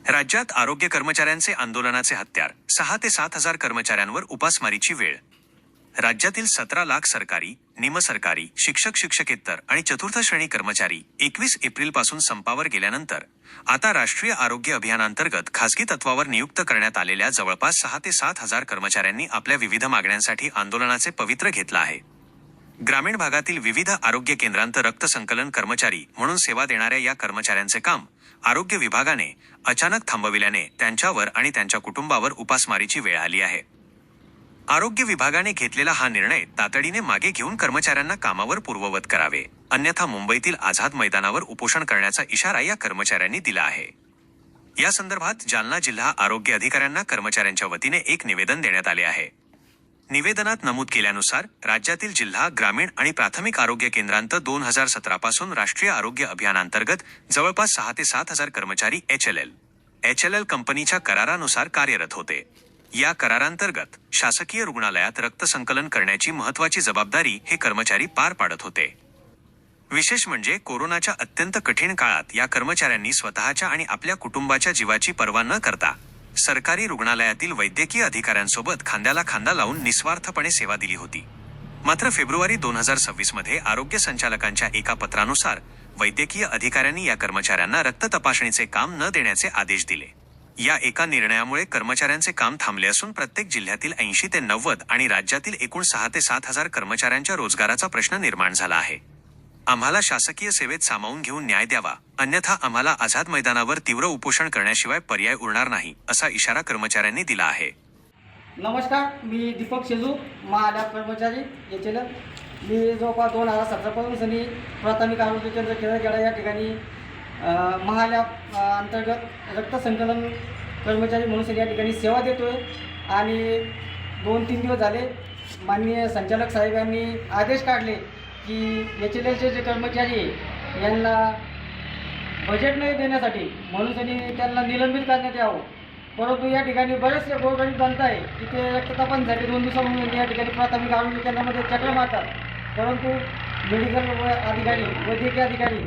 राज्यात आरोग्य कर्मचाऱ्यांचे आंदोलनाचे हत्यार 6 ते 7 हजार कर्मचाऱ्यांवर उपासमारीची वेळ। राज्यातील 17 लाख सरकारी, निमसरकारी, शिक्षक शिक्षकेतर आणि चतुर्थ श्रेणी कर्मचारी 21 एप्रिलपासून संपावर गेल्यानंतर आता राष्ट्रीय आरोग्य अभियानांतर्गत खासगी तत्वावर नियुक्त करण्यात आलेल्या जवळपास 6 ते 7 हजार कर्मचाऱ्यांनी आपल्या विविध मागण्यांसाठी आंदोलनाचे पवित्र घेतलं आहे। ग्रामीण भागातील विविध आरोग्य केंद्रांत रक्त संकलन कर्मचारी म्हणून सेवा देणाऱ्या या कर्मचाऱ्यांचे काम आरोग्य विभागाने अचानक थांबविल्याने त्यांच्यावर आणि त्यांच्या कुटुंबावर उपासमारीची वेळ आली आहे। आरोग्य विभागाने घेतलेला हा निर्णय तातडीने मागे घेऊन कर्मचाऱ्यांना कामावर पूर्ववत करावे, अन्यथा मुंबईतील आझाद मैदानावर उपोषण करण्याचा इशारा या कर्मचाऱ्यांनी दिला आहे। या संदर्भात जालना जिल्हा आरोग्य अधिकाऱ्यांना कर्मचाऱ्यांच्या वतीने एक निवेदन देण्यात आले आहे। निवेदनात नमूद केल्यानुसार राज्यातील जिल्हा, ग्रामीण आणि प्राथमिक आरोग्य केंद्रांत 2017 पासून राष्ट्रीय आरोग्य अभियानांतर्गत जवळपास 6 ते 7 हजार कर्मचारी HLL कंपनीच्या करारानुसार कार्यरत होते। या करारांतर्गत शासकीय रुग्णालयात रक्त संकलन करण्याची महत्त्वाची जबाबदारी हे कर्मचारी पार पाडत होते। विशेष म्हणजे कोरोनाच्या अत्यंत कठीण काळात या कर्मचाऱ्यांनी स्वतःच्या आणि आपल्या कुटुंबाच्या जीवाची पर्वा न करता सरकारी रुग्णालयातील वैद्यकीय अधिकाऱ्यांसोबत खांद्याला खांदा लावून निस्वार्थपणे सेवा दिली होती। मात्र फेब्रुवारी 2026 मध्ये आरोग्य संचालकांच्या एका पत्रानुसार वैद्यकीय अधिकाऱ्यांनी या कर्मचाऱ्यांना रक्त तपासणीचे काम न देण्याचे आदेश दिले। या एका निर्णयामुळे कर्मचाऱ्यांचे काम थांबले असून प्रत्येक जिल्ह्यातील 80 ते 90 आणि राज्यातील एकूण 6 ते 7 हजार कर्मचाऱ्यांच्या रोजगाराचा प्रश्न निर्माण झाला आहे। आम्हाला शासकीय सेवेत सामावून घेऊन न्याय द्यावा, अन्यथा आम्हाला आझाद मैदानावर तीव्र उपोषण करण्याशिवाय पर्याय उरणार नाही, असा इशारा कर्मचाऱ्यांनी दिला आहे। नमस्कार, मी दीपक शेजू, महाआल्या कर्मचारी HLL। मी जवळपास 2017 पासून प्राथमिक आरोग्य केंद्र केळखेडा या ठिकाणी महाआल्या अंतर्गत रक्त संकलन कर्मचारी म्हणून या ठिकाणी सेवा देतो आहे। आणि 2-3 दिवस झाले माननीय संचालक साहेबांनी आदेश काढले की HLLचे जे कर्मचारी आहे यांना बजेट नाही देण्यासाठी म्हणून त्यांना निलंबित करण्यात यावं। परंतु या ठिकाणी बरेचसे गोरगरीब जनता आहे की ते रक्त तपासणीसाठी 2 दिवसांपासून या ठिकाणी प्राथमिक आरोग्य केंद्रामध्ये चक्र मारतात, परंतु मेडिकल अधिकारी, वैद्यकीय अधिकारी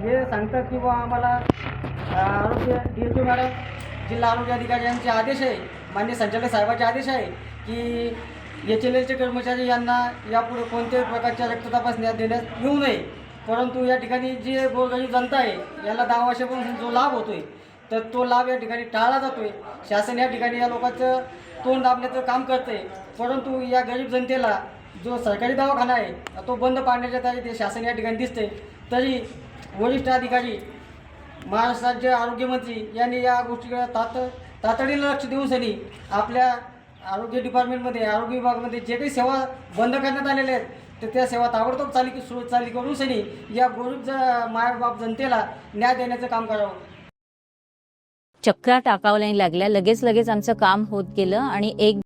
हे सांगतात की आम्हाला आरोग्य DHO मॅडम, जिल्हा आरोग्य अधिकारी यांचे आदेश आहे, माननीय संचालक साहेबांचे आदेश आहे की HLLचे कर्मचारी यांना यापुढे कोणत्याही प्रकारच्या रक्त तपासण्या देण्यात येऊ नये। परंतु या ठिकाणी जे गोरगरीब जनता आहे याला 10 वर्षापासून जो लाभ होतोय तर तो लाभ या ठिकाणी टाळला जातोय। शासन या ठिकाणी या लोकांचं तोंड दाबण्याचं काम करते, परंतु या गरीब जनतेला जो सरकारी दवाखाना आहे तो बंद पाडण्याच्या तयारीत शासन या ठिकाणी दिसते। तरी वरिष्ठ अधिकारी, महाराष्ट्र राज्य आरोग्यमंत्री यांनी या गोष्टीकडे तातडीनं लक्ष देऊन आपल्या आरोग्य डिपार्टमेंटमध्ये, आरोग्य विभागामध्ये जे काही सेवा बंद करण्यात आलेल्या आहेत तर त्या सेवा ताबडतोब चालू करून या गरीब मायबाप जनतेला न्याय देण्याचं काम करावं। चक्रा टाकावं लागल्या, लगेच आमचं काम होत गेलं आणि एक